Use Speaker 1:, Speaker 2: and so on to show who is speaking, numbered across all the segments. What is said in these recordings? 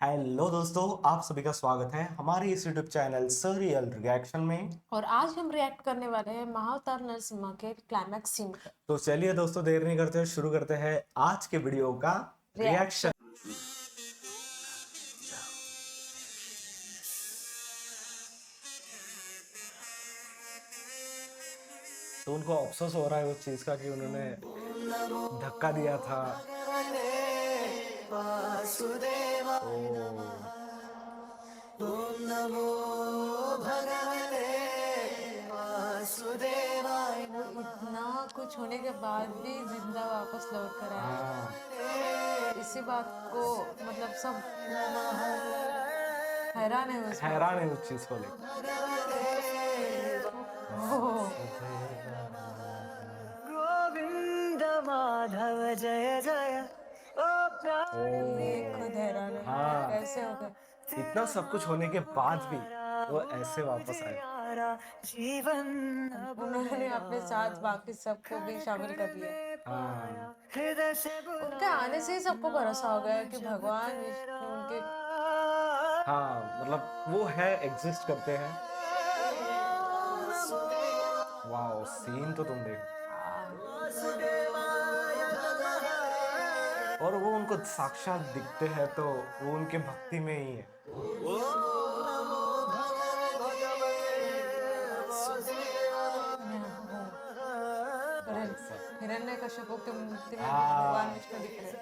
Speaker 1: Hello दोस्तों, आप सभी का स्वागत है हमारे इस यूट्यूब चैनल सरियल रिएक्शन में।
Speaker 2: और आज हम रिएक्ट करने वाले हैं महाअवतार नरसिम्हा के क्लाइमैक्स सीन पर।
Speaker 1: तो चलिए दोस्तों, देर नहीं करते हुए शुरू करते हैं आज के वीडियो का रिएक्शन।
Speaker 2: रिएक्शन।
Speaker 1: तो उनको अफसोस हो रहा है उस चीज का कि उन्होंने धक्का दिया था।
Speaker 2: वो इतना कुछ होने के बाद भी जिंदा वापस लौट कर आया।
Speaker 1: हाँ,
Speaker 2: इसी बात को मतलब सब हैरान है उस बात
Speaker 1: हैरान है उस चीज को लेकर।
Speaker 3: गोविंद माधव जय जय ओ
Speaker 2: ये खुद हैरान है
Speaker 1: हाँ,
Speaker 2: कैसे हो गए।
Speaker 1: इतना सब कुछ होने के बाद भी वो ऐसे वापस आए।
Speaker 3: जीवन
Speaker 2: उन्होंने अपने साथ बाकी सबको भी शामिल कर लिया।
Speaker 1: हाँ,
Speaker 3: हृदय से
Speaker 2: उनके आने से ही सबको भरोसा हो गया कि भगवान विष्णु उनके
Speaker 1: हाँ, मतलब वो है, एग्जिस्ट करते हैं। वाह, सीन तो तुम देखो। और वो उनको साक्षात दिखते हैं तो वो उनके भक्ति में ही है।
Speaker 2: हिरण्यकश्यप के मूर्ति में
Speaker 1: हाँ,
Speaker 2: भगवान विष्णु दिख रहे हैं।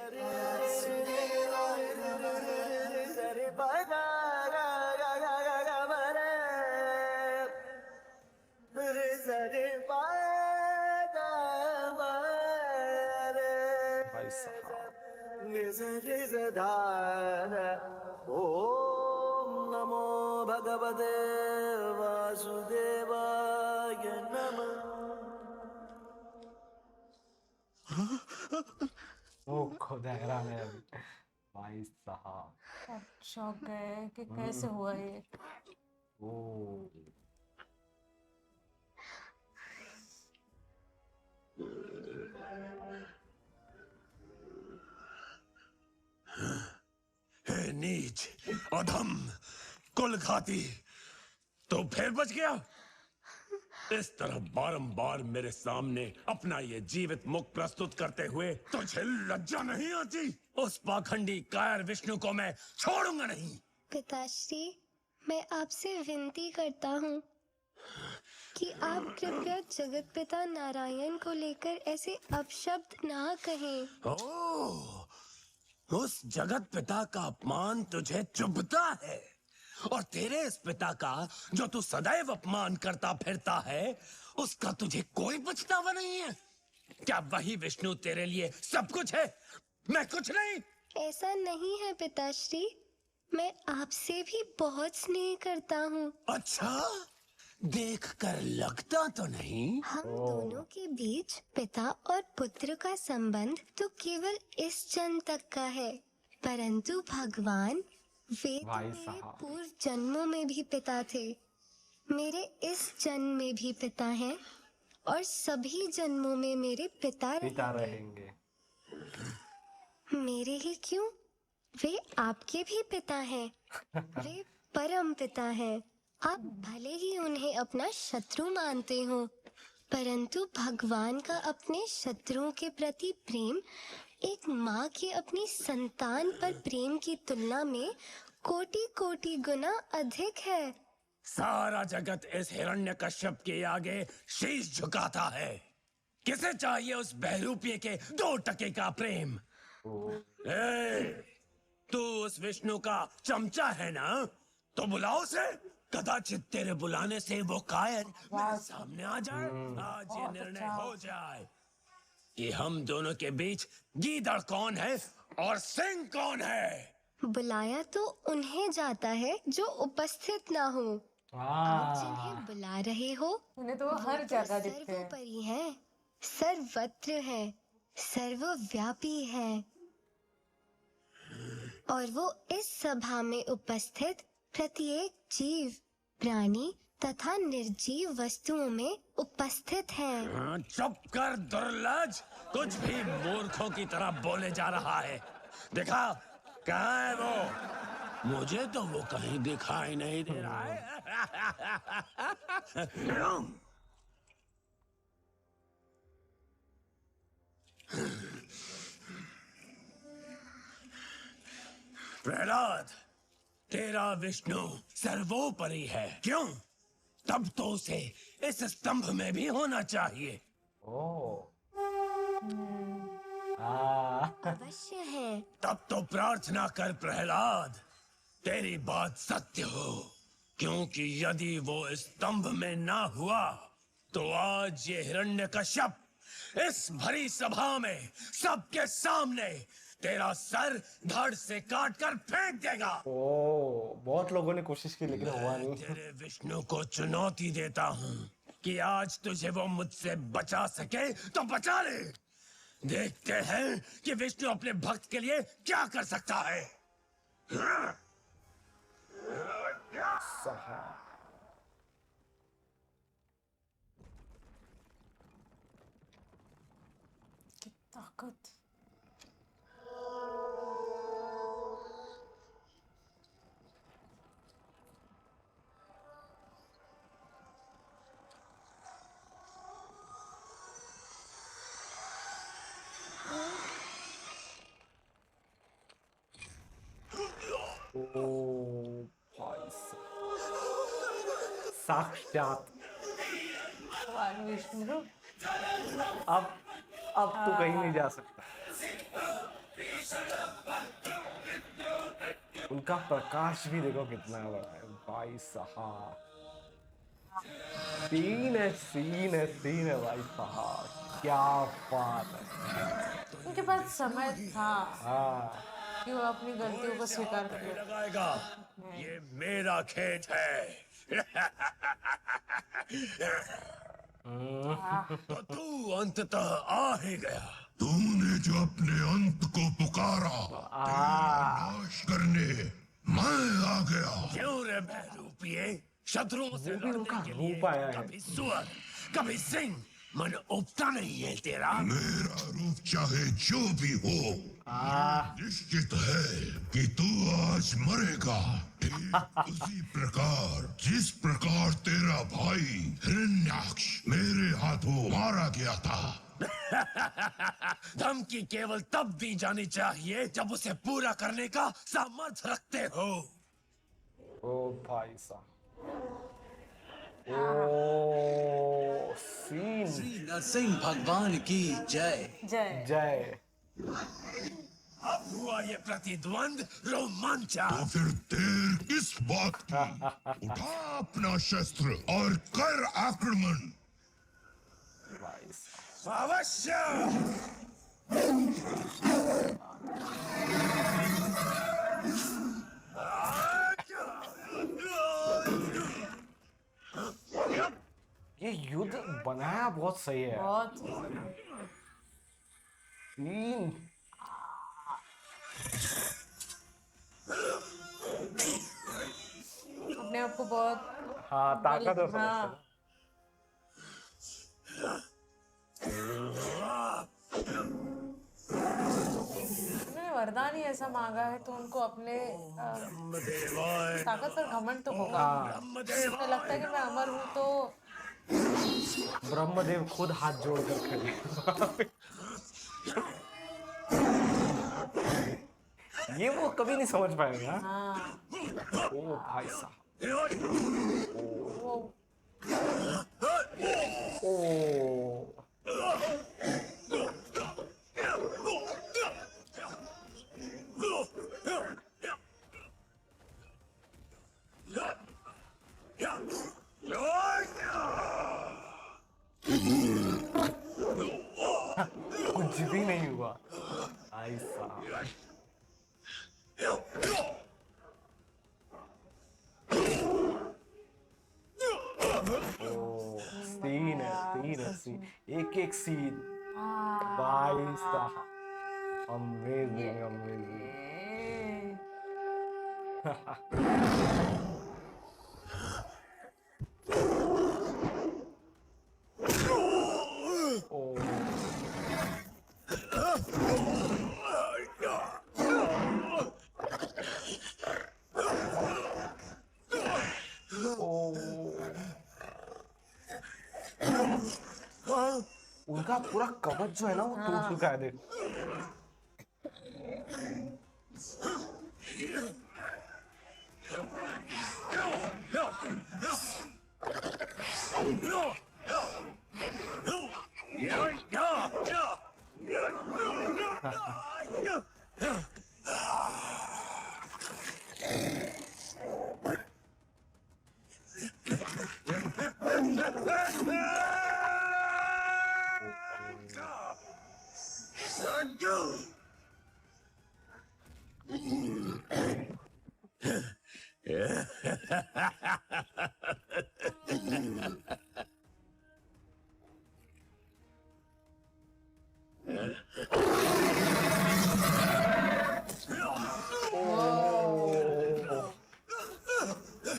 Speaker 1: भाई साहब।
Speaker 3: ओम नमो भगवते वासुदेवाय नमः।
Speaker 1: वो खुद हैरान है अभी। भाई साहब।
Speaker 2: सब शौक गए कि कैसे हुआ ये।
Speaker 1: ओ,
Speaker 4: हे नीच, अधम, कुलघाती, तो फिर बच गया। इस तरह बारंबार मेरे सामने अपना ये जीवित मुख प्रस्तुत करते हुए तुझे लज्जा नहीं आती? उस पाखंडी कायर विष्णु को मैं छोड़ूंगा नहीं।
Speaker 5: पिताश्री, मैं आपसे विनती करता हूँ कि आप कृपया जगत पिता नारायण को लेकर ऐसे अपशब्द ना कहें।
Speaker 4: ओह, उस जगत पिता का अपमान तुझे चुभता है, और तेरे इस पिता का जो तू सदैव अपमान करता फिरता है, उसका तुझे कोई पछतावा नहीं है? क्या वही विष्णु तेरे लिए सब कुछ है, मैं कुछ नहीं?
Speaker 5: ऐसा नहीं है पिताश्री, मैं आपसे भी बहुत स्नेह करता हूँ।
Speaker 4: अच्छा, देखकर लगता तो नहीं।
Speaker 5: हम दोनों के बीच पिता और पुत्र का संबंध तो केवल इस जन्म तक का है, परंतु भगवान वे तो
Speaker 1: भाई
Speaker 5: मेरे
Speaker 1: साहब।
Speaker 5: पूर्व जन्मों में भी पिता थे, मेरे इस जन्म में भी पिता हैं, और सभी जन्मों में मेरे पिता
Speaker 1: रहेंगे।
Speaker 5: मेरे ही क्यों, वे आपके भी पिता हैं। वे परम पिता हैं। आप भले ही उन्हें अपना शत्रु मानते हो, परंतु भगवान का अपने शत्रुओं के प्रति प्रेम एक माँ के अपनी संतान पर प्रेम की तुलना में कोटि कोटि गुना अधिक है।
Speaker 4: सारा जगत इस हिरण्यकश्यप के आगे शीश झुकाता है। किसे चाहिए उस बहरूपीय के 2 टके का प्रेम? तू उस विष्णु का चमचा है ना, तो बुलाओ उसे। कदाचित तेरे बुलाने से वो कायर मेरे सामने आ जाए। आज ये निर्णय हो जाए कि हम दोनों के बीच गीदड़ कौन है और सिंह कौन है।
Speaker 5: बुलाया तो उन्हें जाता है जो उपस्थित ना हो। आप जिन्हें बुला रहे हो
Speaker 2: उन्हें तो वो हर जगह दिखते हैं।
Speaker 5: सर्वोपरि है, सर्वत्र है, सर्वव्यापी है, और वो इस सभा में उपस्थित प्रत्येक जीव, प्राणी तथा निर्जीव वस्तुओं में उपस्थित है।
Speaker 4: चुप कर दुर्लज, कुछ भी मूर्खों की तरह बोले जा रहा है। देखा, कहाँ है वो? मुझे तो वो कहीं दिखाई नहीं दे रहा है। प्रहलाद, तेरा विष्णु सर्वोपरि है, क्यों? तब तो उसे इस स्तंभ में भी होना चाहिए।
Speaker 1: ओ हाँ
Speaker 5: अवश्य है।
Speaker 4: तब तो प्रार्थना कर प्रहलाद, तेरी बात सत्य हो, क्योंकि यदि वो स्तंभ में ना हुआ तो आज ये हिरण्यकश्यप इस भरी सभा में सबके सामने तेरा सर धड़ से काट कर फेंक देगा।
Speaker 1: ओ बहुत लोगों ने कोशिश की लेकिन हुआ नहीं।
Speaker 4: तेरे विष्णु को चुनौती देता हूँ कि आज तुझे वो मुझसे बचा सके तो बचा ले। देखते हैं कि विष्णु अपने भक्त के लिए क्या कर सकता है।
Speaker 1: सहा
Speaker 2: की ताकत।
Speaker 1: ओ भाई साक्षात
Speaker 2: भगवान विष्णु।
Speaker 1: अब तो कहीं नहीं जा सकता। उनका प्रकाश भी देखो कितना बड़ा है भाई साहब। सीन है भाई साहब, क्या बात है।
Speaker 2: उनके पास समय था
Speaker 1: हाँ
Speaker 2: कि वो अपनी गलतियों को स्वीकार कर ले।
Speaker 4: लगाएगा, ये मेरा खेत है। तो तू अंततः आ ही गया।
Speaker 6: तूने जो अपने अंत को पुकारा, नाश करने मैं आ गया।
Speaker 4: क्यों रे बहरूपिये, शत्रुओं से
Speaker 1: वो भी उनका
Speaker 4: लड़ने के लिए
Speaker 1: रूप आया है।
Speaker 4: कभी सुअर कभी सिंह, मन उबता नहीं है तेरा।
Speaker 6: मेरा रूप चाहे जो भी हो, निश्चित है कि तू आज मरेगा। ठीक उसी प्रकार जिस प्रकार तेरा भाई हिरण्याक्ष मेरे हाथों मारा गया था।
Speaker 4: धमकी केवल तब दी जानी चाहिए जब उसे पूरा करने का सामर्थ्य रखते हो।
Speaker 1: ओ भाई साहब, ओ सीन।
Speaker 7: श्री नरसिंह भगवान की जय।
Speaker 2: जय।
Speaker 1: जय।
Speaker 4: अब हुआ ये प्रतिद्वंद रोमांचक।
Speaker 6: तो फिर देर किस बात की? उठा अपना शस्त्र और कर आक्रमण।
Speaker 1: भाई साहब
Speaker 4: अवश्य।
Speaker 1: ये युद्ध बनाया बहुत सही है।
Speaker 2: बहुत।
Speaker 1: सीन
Speaker 2: अपने आप को बहुत
Speaker 1: हाँ ताकत और
Speaker 2: हाँ।
Speaker 1: समझते
Speaker 2: उन्होंने वरदान ही ऐसा मांगा है तो उनको अपने
Speaker 4: ब्रह्मदेवाय
Speaker 2: ताकत पर घमंड तो होगा। उन्हें लगता है कि मैं अमर हूँ तो
Speaker 1: ब्रह्मदेव खुद हाथ जोड़ कर खड़े। ये वो कभी नहीं समझ पाएगा।
Speaker 2: हाँ
Speaker 1: ओ भाई साहब,
Speaker 2: वो
Speaker 1: ओ कुछ भी नहीं हुआ भाई साहब। ओ सीन एक एक सीन भाई साहब, अमेजिंग। ओ पूरा कवच जो है ना वो टूट चुका है देख।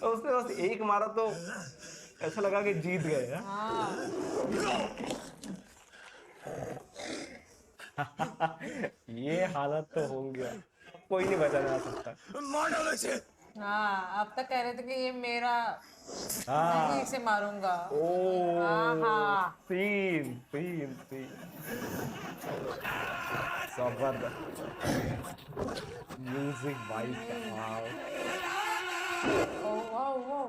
Speaker 1: तो उसने बस एक मारा तो ऐसा लगा कि जीत गए हैं। ये हालत तो हो गया, कोई नहीं बचाना आ सकता।
Speaker 4: मार डालो इसे।
Speaker 2: हाँ, अब तक कह रहे थे कि ये मेरा,
Speaker 1: हाँ।
Speaker 2: मैं ही इसे मारूंगा।
Speaker 1: ओ
Speaker 2: आहा।
Speaker 1: तीन तीन तीन जबरदस्त म्यूजिक भाई साहब।
Speaker 2: ओ वाओ वाओ,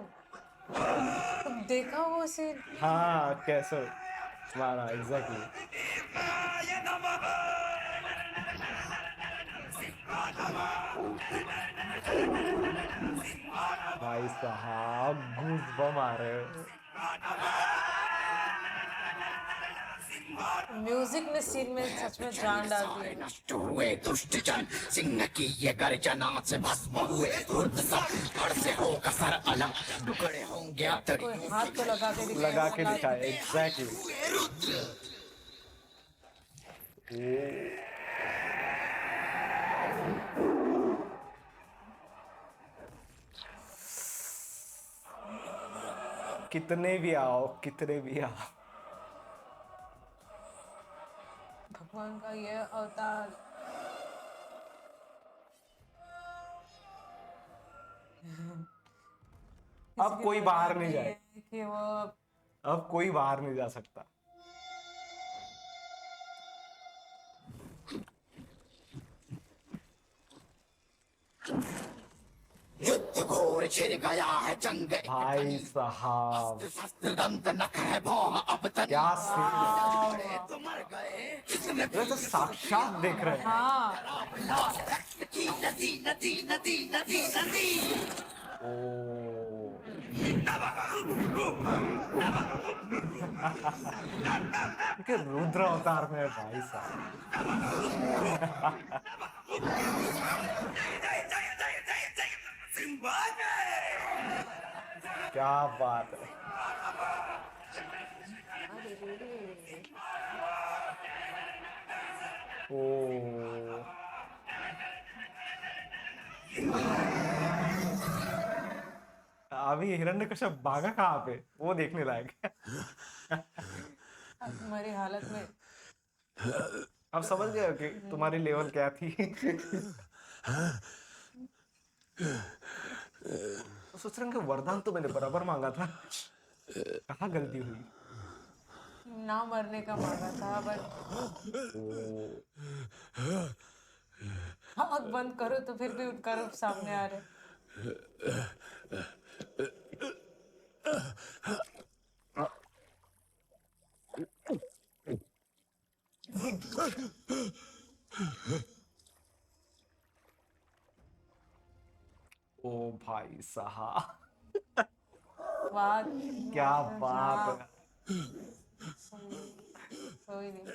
Speaker 2: तुम देखा वो सीन?
Speaker 1: हाँ कैसे मारा एग्जैक्टली। भाई साहब गूज़बम्प आ रहे हैं।
Speaker 2: म्यूजिक ने सीन में सच में जान डाल दी।
Speaker 8: नष्ट हुए दुष्ट जन, सिंह की ये गर्जना से भस्म हुए धूर्त सब, धड़ से हो कसर अलग, टुकड़े होंगे अतड़ी।
Speaker 2: कोई हाथ तो लगा के दिखाए।
Speaker 1: लगा के दिखाए एग्जैक्टली। कितने भी आओ, कितने भी आओ,
Speaker 2: भगवान का ये अवतार।
Speaker 1: अब कोई बाहर नहीं जाए।
Speaker 2: कि वो
Speaker 1: अब कोई बाहर नहीं जा सकता।
Speaker 8: युद्ध घोर छिड़ गया है जंग,
Speaker 1: भाई साहब
Speaker 8: शस्त्र दंत नख है भौम अब तक।
Speaker 1: क्या सीन,
Speaker 8: तो मर गए कितने
Speaker 1: ये तो साक्षात देख रहे हैं।
Speaker 2: हाँ,
Speaker 8: की नदी नदी नदी नदी नदी।
Speaker 1: ओ के रुद्र अवतार में है भाई साहब। क्या बात है। ओ अभी हिरण्यकश्यप भागा कहाँ पे, वो देखने लायक है।
Speaker 2: तुम्हारी हालत में
Speaker 1: अब समझ गए हो कि तुम्हारी लेवल क्या थी। तो सोच रहे हैं कि वरदान तो मैंने बराबर मांगा था, कहाँ गलती हुई।
Speaker 2: ना मरने का मांगा था, बट आँख बंद करो तो फिर भी उनका रूप सामने आ रहे।
Speaker 1: ओ भाई साहब
Speaker 2: वाह,
Speaker 1: क्या बात है।
Speaker 2: कोई नहीं।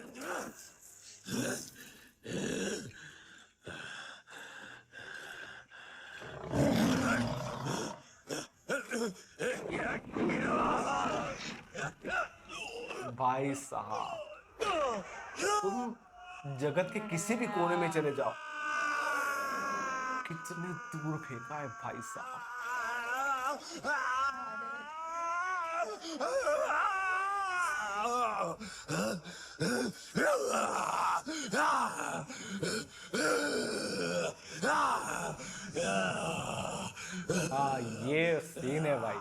Speaker 1: भाई साहब तुम जगत के किसी भी कोने में चले जाओ, कितने दूर फेंका है भाई साहब। हाँ ये सीन है भाई।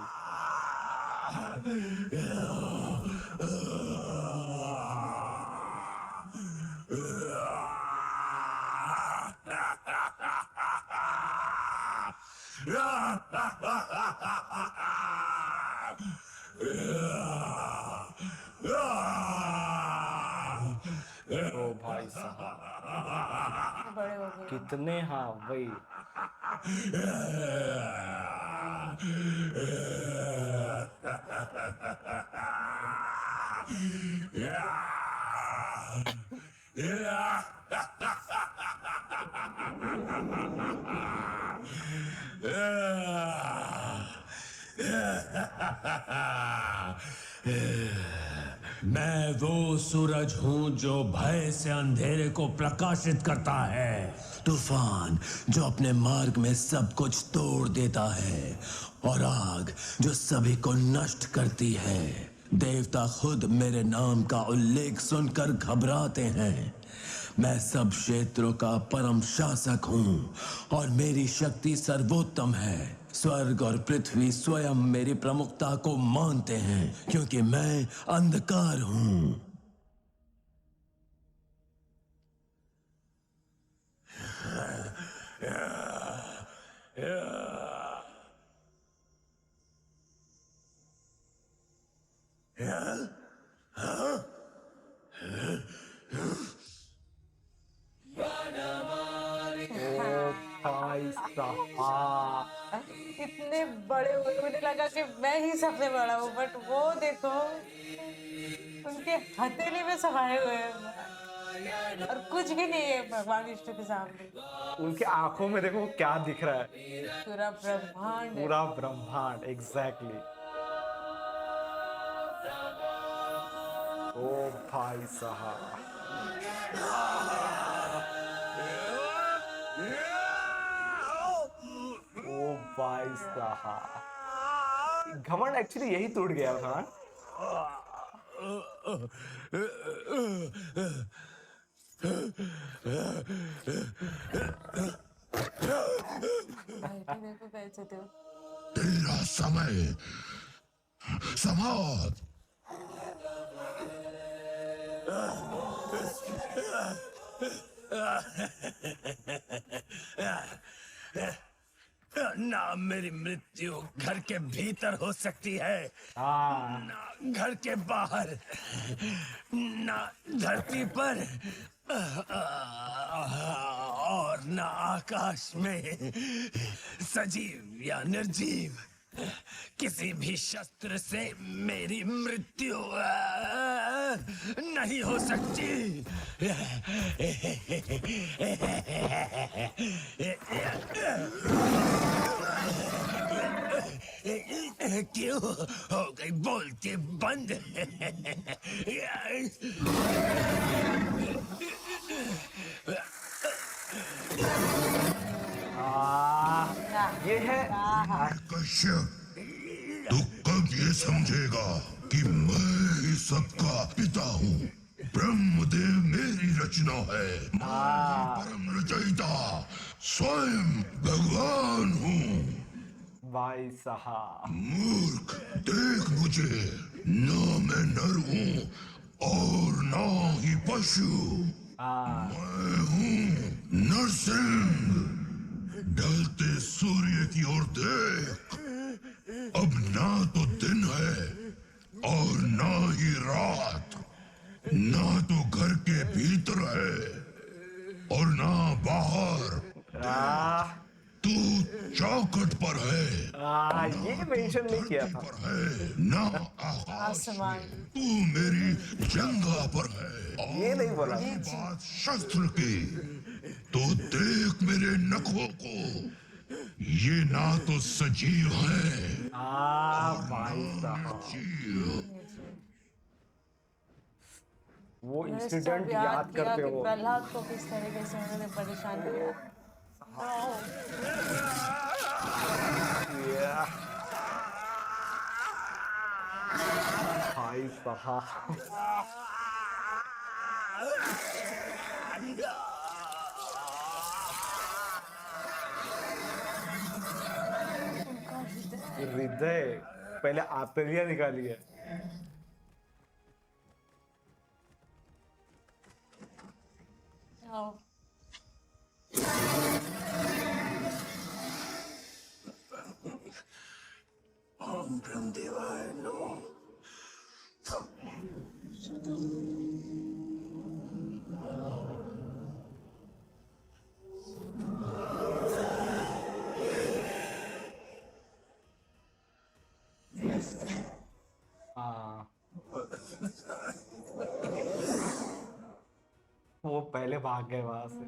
Speaker 1: ओ भाई साहब,
Speaker 2: बड़े हो गए।
Speaker 1: कितने, हाँ वही।
Speaker 4: मैं वो सूरज हूं जो भय से अंधेरे को प्रकाशित करता है, तूफान जो अपने मार्ग में सब कुछ तोड़ देता है, और आग जो सभी को नष्ट करती है। देवता खुद मेरे नाम का उल्लेख सुनकर घबराते हैं। मैं सब क्षेत्रों का परम शासक हूं और मेरी शक्ति सर्वोत्तम है। स्वर्ग और पृथ्वी स्वयं मेरी प्रमुखता को मानते हैं, क्योंकि मैं अंधकार हूं।
Speaker 1: ओ भाई साहब,
Speaker 2: इतने बड़े हुए, मुझे लगा कि मैं ही सबसे बड़ा हूँ, बट वो देखो उनके हथेली में समाये हुए हैं और कुछ भी नहीं है भगवान विष्णु के सामने।
Speaker 1: उनके आंखों में देखो क्या दिख रहा है,
Speaker 2: पूरा ब्रह्मांड है।
Speaker 1: पूरा ब्रह्मांड। एग्जैक्टली। ओ भाई साहब, ओ भाई साहब, घमंड एक्चुअली यही टूट गया था।
Speaker 2: बैठे देखो कैसे थे।
Speaker 6: तेरा समय समाप्त।
Speaker 4: ना मेरी मृत्यु घर के भीतर हो सकती है, ना घर के बाहर, ना धरती पर, और ना आकाश में। सजीव या निर्जीव किसी भी शस्त्र से मेरी मृत्यु नहीं हो सकती। क्यों हो गई बोलती बंद?
Speaker 1: ये है
Speaker 6: कश्यप, तू कब ये समझेगा कि मैं ही सबका पिता हूँ? ब्रह्मदेव मेरी रचना है। मैं परम रचयिता स्वयं भगवान हूँ।
Speaker 1: भाई साहब,
Speaker 6: मूर्ख, देख मुझे, ना मैं नर हूँ और ना ही पशु। मैं हूँ नरसिंह। ढलते सूर्य की ओर देख, अब ना तो दिन है और ना ही रात, ना तो घर के भीतर है और ना बाहर। तू चौखट पर है,
Speaker 1: ये मेंशन नहीं किया था।
Speaker 6: पर है ना आकाश
Speaker 2: आसमान।
Speaker 6: में। तू मेरी जंगा पर है।
Speaker 1: ये नहीं बोला।
Speaker 6: रही बात शस्त्र की, तो देख मेरे नखों को, ये ना तो सजीव है,
Speaker 1: भाई साहब,
Speaker 6: जीव।
Speaker 1: वो
Speaker 2: मैंने
Speaker 1: इंसिडेंट
Speaker 2: सब
Speaker 1: याद
Speaker 2: किया
Speaker 1: करते
Speaker 2: कि
Speaker 1: हो।
Speaker 2: प्रहलाद को किस तरीके से उन्होंने परेशान किया।
Speaker 1: भाई साहब, हृदय पहले आतरिया निकाली है।
Speaker 7: ओम ब्रह्मदेवाय नमः।
Speaker 1: हाँ, वो पहले भाग गए वहां से।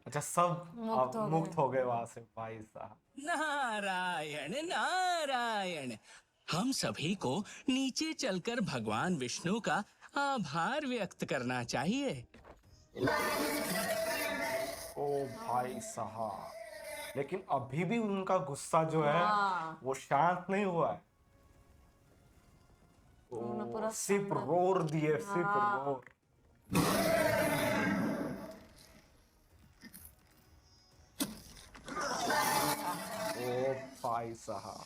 Speaker 1: अच्छा, सब अब मुक्त हो गए वहां से। भाई साहब,
Speaker 7: नारायण नारायण, हम सभी को नीचे चलकर भगवान विष्णु का आभार व्यक्त करना चाहिए।
Speaker 1: ओ भाई साहब, लेकिन अभी भी उनका गुस्सा जो है वो शांत नहीं हुआ है।
Speaker 2: उन्होंने पूरा
Speaker 1: सिर्फ रोर दिए, सिर्फ रोर। ओ भाई साहब,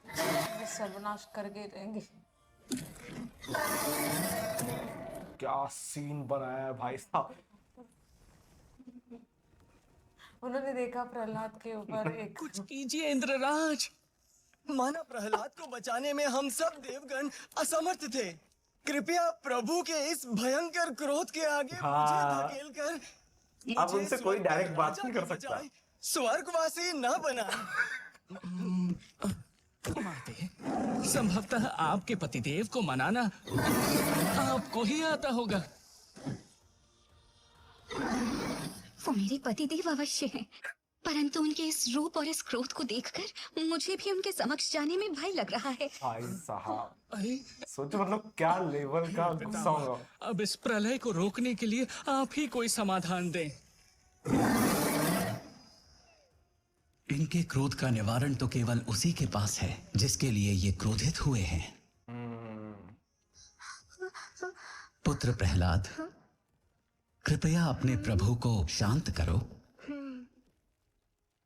Speaker 2: ये सर्वनाश करके रहेंगे।
Speaker 1: क्या सीन बनाया है भाई साहब।
Speaker 2: उन्होंने देखा प्रहलाद के ऊपर एक
Speaker 7: कुछ कीजिए इंद्रराज।
Speaker 9: माना प्रहलाद को बचाने में हम सब देवगण असमर्थ थे। कृपया प्रभु के इस भयंकर क्रोध के आगे मुझे धकेल कर
Speaker 1: अब उनसे कोई डायरेक्ट बात नहीं कर सकता।
Speaker 9: स्वर्गवासी न बनाए।
Speaker 7: माते, संभवतः आपके पतिदेव को मनाना आपको ही आता होगा।
Speaker 10: वो मेरे पतिदेव अवश्य हैं, परंतु उनके इस रूप और इस क्रोध को देखकर मुझे भी उनके समक्ष जाने में भय लग रहा है।
Speaker 1: भाई साहब,
Speaker 7: अरे
Speaker 1: सोचो मतलब क्या लेवल का गुस्सा होगा।
Speaker 7: अब इस प्रलय को रोकने के लिए आप ही कोई समाधान दें।
Speaker 11: इनके क्रोध का निवारण तो केवल उसी के पास है जिसके लिए ये क्रोधित हुए हैं। पुत्र प्रहलाद, कृपया अपने प्रभु को शांत करो।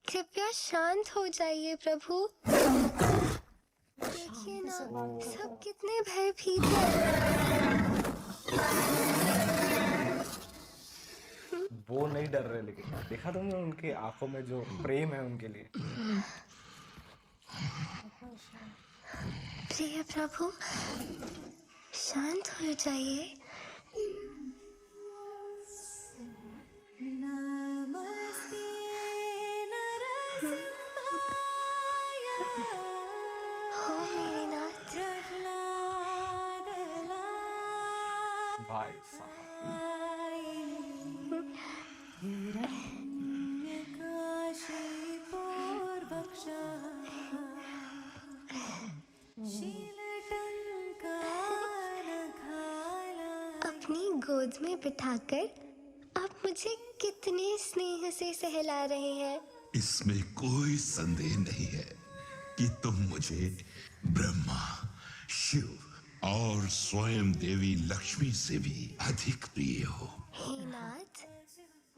Speaker 5: कृपया शांत हो जाइए प्रभु। देखिए ना, सब कितने भयभीत हैं।
Speaker 1: वो नहीं डर रहे, लेकिन देखा तुमने उनकी आंखों में जो प्रेम है उनके लिए।
Speaker 5: प्रिय प्रभु, शांत हो जाइए। हो मेरे नाथ।
Speaker 1: भाई साहब,
Speaker 5: अपनी गोद में बिठाकर आप मुझे कितने स्नेह से सहला रहे हैं।
Speaker 6: इसमें कोई संदेह नहीं है कि तुम मुझे ब्रह्मा, शिव और स्वयं देवी लक्ष्मी से भी अधिक प्रिय हो।
Speaker 5: हे नाथ,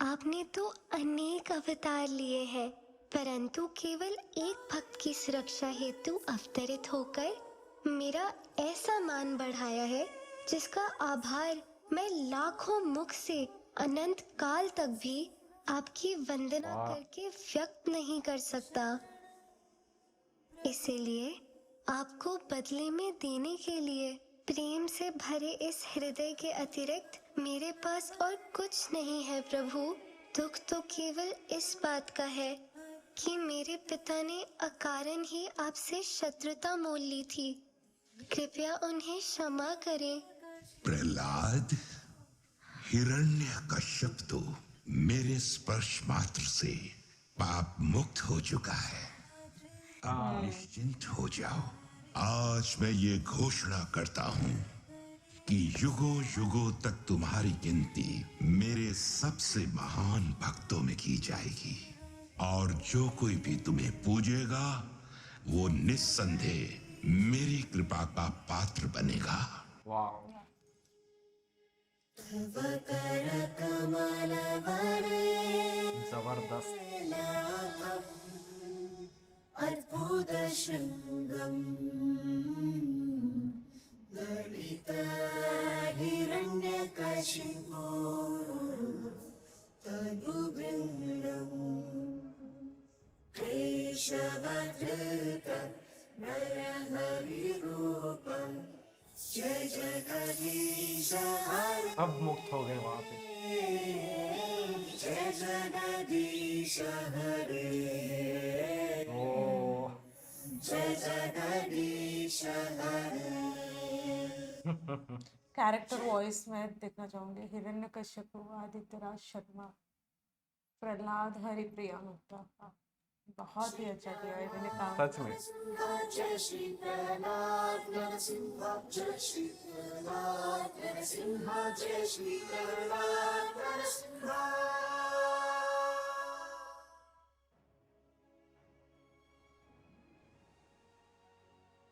Speaker 5: आपने तो अनेक अवतार लिए हैं, परंतु केवल एक भक्त की सुरक्षा हेतु अवतरित होकर मेरा ऐसा मान बढ़ाया है जिसका आभार मैं लाखों मुख से अनंत काल तक भी आपकी वंदना करके व्यक्त नहीं कर सकता। इसीलिए आपको बदले में देने के लिए प्रेम से भरे इस हृदय के अतिरिक्त मेरे पास और कुछ नहीं है प्रभु। दुख तो केवल इस बात का है कि मेरे पिता ने अकारण ही आपसे शत्रुता मोल ली थी। कृपया उन्हें क्षमा करें।
Speaker 6: प्रहलाद, हिरण्यकश्यप तो मेरे स्पर्श मात्र से पाप मुक्त हो चुका है। अब निश्चिंत हो जाओ। आज मैं ये घोषणा करता हूँ कि युगों युगों तक तुम्हारी गिनती मेरे सबसे महान भक्तों में की जाएगी, और जो कोई भी तुम्हें पूजेगा वो निस्संदेह मेरी कृपा का पात्र बनेगा।
Speaker 1: वाह, जबरदस्त।
Speaker 3: अद्भुत शृंगम ललित हिरण्यकशिपो तनुभृंगम नरहरिरूपम् जय जगदीश हरे
Speaker 1: सब मुक्त हो गए वहां पे।
Speaker 3: जय जगदीश हरे
Speaker 1: ओ
Speaker 3: जय जगदीश हरे।
Speaker 2: कैरेक्टर वॉइस में देखना चाहूंगी हिरण्यकश्यप, आदित्य राज शर्मा, प्रहलाद, हरिप्रिया मुक्ता। बहुत ही अच्छा किया है इन्होंने काम।
Speaker 1: सच में
Speaker 3: जय श्री प्रहलाद नरसिंह जय श्री प्रहलाद नरसिंह जय श्री प्रहलाद नरसिंह।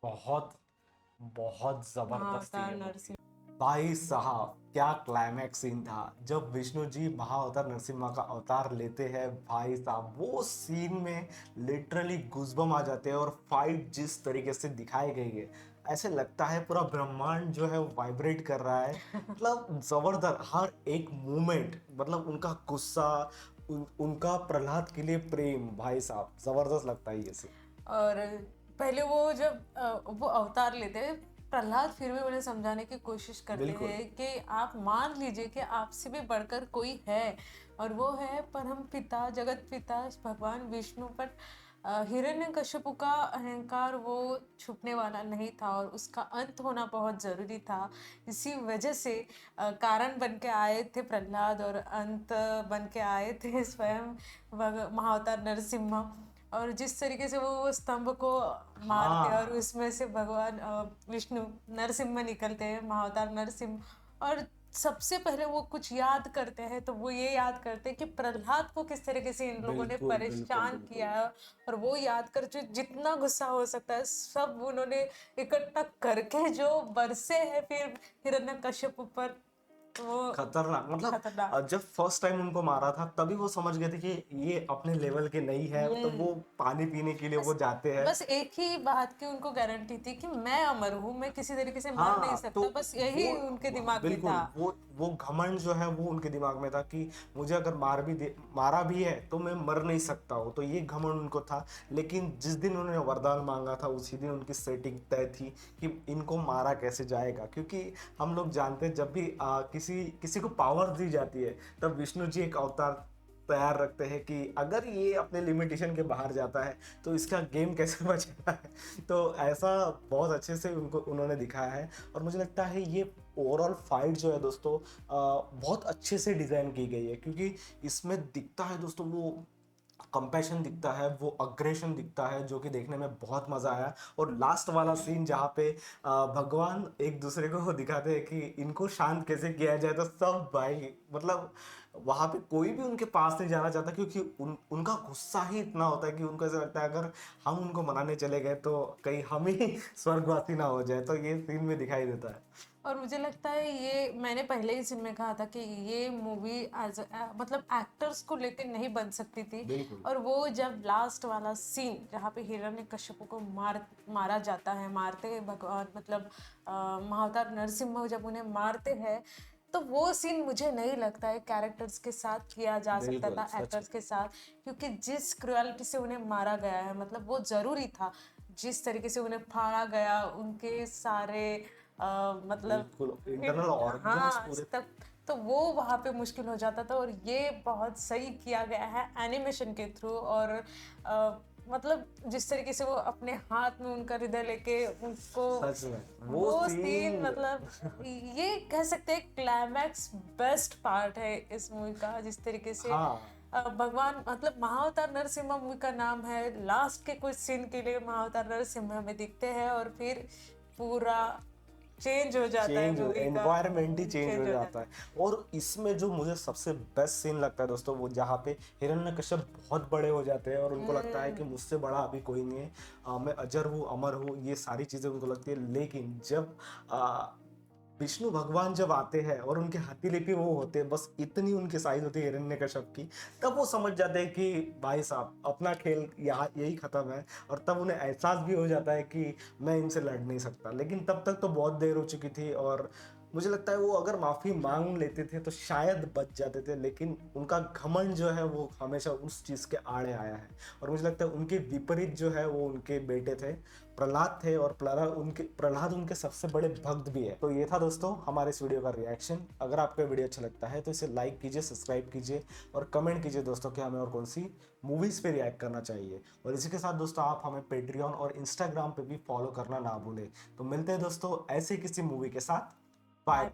Speaker 1: बहुत बहुत जबरदस्त
Speaker 2: महाअवतार
Speaker 1: ये movie।
Speaker 2: नरसिंह।
Speaker 1: भाई साहब क्या क्लाइमैक्स सीन था जब विष्णु जी महाअवतार नरसिम्हा का अवतार लेते हैं। भाई साहब वो सीन में लिटरली गूज़बम्प आ जाते हैं और फाइट जिस तरीके से दिखाई गई है ऐसे लगता है पूरा ब्रह्मांड जो है वो वाइब्रेट कर रहा है। मतलब जबरदस्त हर एक मूवमेंट, मतलब उनका गुस्सा, उनका प्रहलाद के लिए प्रेम, भाई साहब जबरदस्त लगता है ये सीन।
Speaker 2: और पहले वो जब वो अवतार लेते हैं, प्रहलाद फिर भी उन्हें समझाने की कोशिश करते
Speaker 1: बिल्कुल।
Speaker 2: हैं कि आप मान लीजिए कि आपसे भी बढ़कर कोई है, और वो है परम पिता, जगत पिता भगवान विष्णु। पर हिरण्यकश्यप का अहंकार वो छुपने वाला नहीं था और उसका अंत होना बहुत ज़रूरी था। इसी वजह से कारण बन के आए थे प्रहलाद और अंत बन के आए थे स्वयं महाअवतार नरसिम्हा। और जिस तरीके से वो स्तंभ को मारते हैं और उसमें से भगवान विष्णु नरसिम्हा निकलते हैं, महाअवतार नरसिम्हा। और सबसे पहले वो कुछ याद करते हैं तो वो ये याद करते हैं कि प्रहलाद को किस तरीके से इन लोगों ने
Speaker 1: बिल्कुल,
Speaker 2: परेशान
Speaker 1: बिल्कुल,
Speaker 2: किया है। और वो याद कर जो जितना गुस्सा हो सकता है सब उन्होंने इकट्ठा करके जो बरसे हैं फिर हिरण्यकश्यप पर, वो
Speaker 1: खतरनाक। मतलब
Speaker 2: खतरनाक।
Speaker 1: जब फर्स्ट टाइम उनको मारा था तभी वो समझ गए थे कि ये अपने लेवल के नहीं है, तो वो पानी पीने के लिए वो जाते हैं।
Speaker 2: बस एक ही बात की उनको गारंटी थी कि मैं अमर हूँ, मैं किसी तरीके से मर नहीं सकता।
Speaker 1: तो
Speaker 2: बस यही
Speaker 1: वो
Speaker 2: उनके दिमाग में
Speaker 1: बिल्कुल
Speaker 2: था।
Speaker 1: वो घमंड जो है वो उनके दिमाग में था कि मुझे अगर मारा भी है तो मैं मर नहीं सकता हूँ, तो ये घमंड उनको था। लेकिन जिस दिन उन्होंने वरदान मांगा था उसी दिन उनकी सेटिंग तय थी कि इनको मारा कैसे जाएगा। क्योंकि हम लोग जानते हैं जब भी किसी को पावर दी जाती है तब विष्णु जी एक अवतार तैयार रखते हैं कि अगर ये अपने लिमिटेशन के बाहर जाता है तो इसका गेम कैसे बचेगा है। तो ऐसा बहुत अच्छे से उन्होंने दिखाया है। और मुझे लगता है ये ओवरऑल फाइट जो है दोस्तों बहुत अच्छे से डिज़ाइन की गई है, क्योंकि इसमें दिखता है दोस्तों वो कंपैशन दिखता है, वो अग्रेशन दिखता है, जो कि देखने में बहुत मज़ा आया। और लास्ट वाला सीन जहाँ पे भगवान एक दूसरे को दिखाते हैं कि इनको शांत कैसे किया जाए, तो सब भाई मतलब वहाँ पे कोई भी उनके पास नहीं जाना चाहता, क्योंकि उनका गुस्सा ही इतना होता है कि उनको ऐसा लगता है अगर हम उनको मनाने चले गए तो कहीं हम ही स्वर्गवासी ना हो जाए। तो ये सीन में दिखाई देता है।
Speaker 2: और मुझे लगता है ये मैंने पहले ही सीन में कहा था कि ये मूवी मतलब एक्टर्स को लेकर नहीं बन सकती थी।
Speaker 1: बिल्कुल।
Speaker 2: और वो जब लास्ट वाला सीन जहाँ पे हिरण्यकश्यप को मारा जाता है, मारते हैं भगवान, मतलब महाअवतार नरसिम्हा जब उन्हें मारते हैं, तो वो सीन मुझे नहीं लगता है कैरेक्टर्स के साथ किया जा सकता
Speaker 1: बिल्कुल,
Speaker 2: था,
Speaker 1: सच
Speaker 2: एक्टर्स के साथ। क्योंकि जिस क्रुएलिटी से उन्हें मारा गया है, मतलब वो ज़रूरी था। जिस तरीके से उन्हें फाड़ा गया, उनके सारे मतलब
Speaker 1: बिल्कुल इंटरनल ऑर्गन्स
Speaker 2: हाँ
Speaker 1: पूरे।
Speaker 2: तब तो वो वहाँ पे मुश्किल हो जाता था। और ये बहुत सही किया गया है एनिमेशन के थ्रू। और मतलब जिस तरीके से वो अपने हाथ में उनका हृदय लेके उनको,
Speaker 1: सच में
Speaker 2: वो सीन मतलब ये कह सकते हैं क्लाइमैक्स बेस्ट पार्ट है इस मूवी का। जिस तरीके से भगवान मतलब महाअवतार नरसिम्हा मूवी का नाम है, लास्ट के कुछ सीन के लिए महाअवतार नरसिम्हा में दिखते हैं और फिर पूरा चेंज हो जाता है, मूवी का
Speaker 1: एनवायरनमेंट ही चेंज हो जाता है। और इसमें जो मुझे सबसे बेस्ट सीन लगता है दोस्तों, वो जहाँ पे हिरण्यकश्यप बहुत बड़े हो जाते हैं और उनको लगता है कि मुझसे बड़ा अभी कोई नहीं है, मैं अजर हूँ, अमर हूँ, ये सारी चीज़ें उनको लगती है। लेकिन जब विष्णु भगवान जब आते हैं और उनके हथेली वो होते हैं, बस इतनी उनकी साइज होती है हिरण्यकश्यप की, तब वो समझ जाते हैं कि भाई साहब अपना खेल यहाँ यही खत्म है। और तब उन्हें एहसास भी हो जाता है कि मैं इनसे लड़ नहीं सकता। लेकिन तब तक तो बहुत देर हो चुकी थी और मुझे लगता है वो अगर माफी मांग लेते थे तो शायद बच जाते थे, लेकिन उनका घमंड जो है वो हमेशा उस चीज के आड़े आया है। और मुझे लगता है उनके विपरीत जो है वो उनके बेटे थे, प्रहलाद थे, और प्रहलाद उनके सबसे बड़े भक्त भी है। तो ये था दोस्तों हमारे इस वीडियो का रिएक्शन। अगर आपको वीडियो अच्छा लगता है तो इसे लाइक कीजिए, सब्सक्राइब कीजिए और कमेंट कीजिए दोस्तों कि हमें और कौन सी मूवीज पे रिएक्ट करना चाहिए। और इसी के साथ दोस्तों आप हमें पेट्रियन और इंस्टाग्राम पे भी फॉलो करना ना भूलें। तो मिलते हैं दोस्तों ऐसे किसी मूवी के साथ। बाय।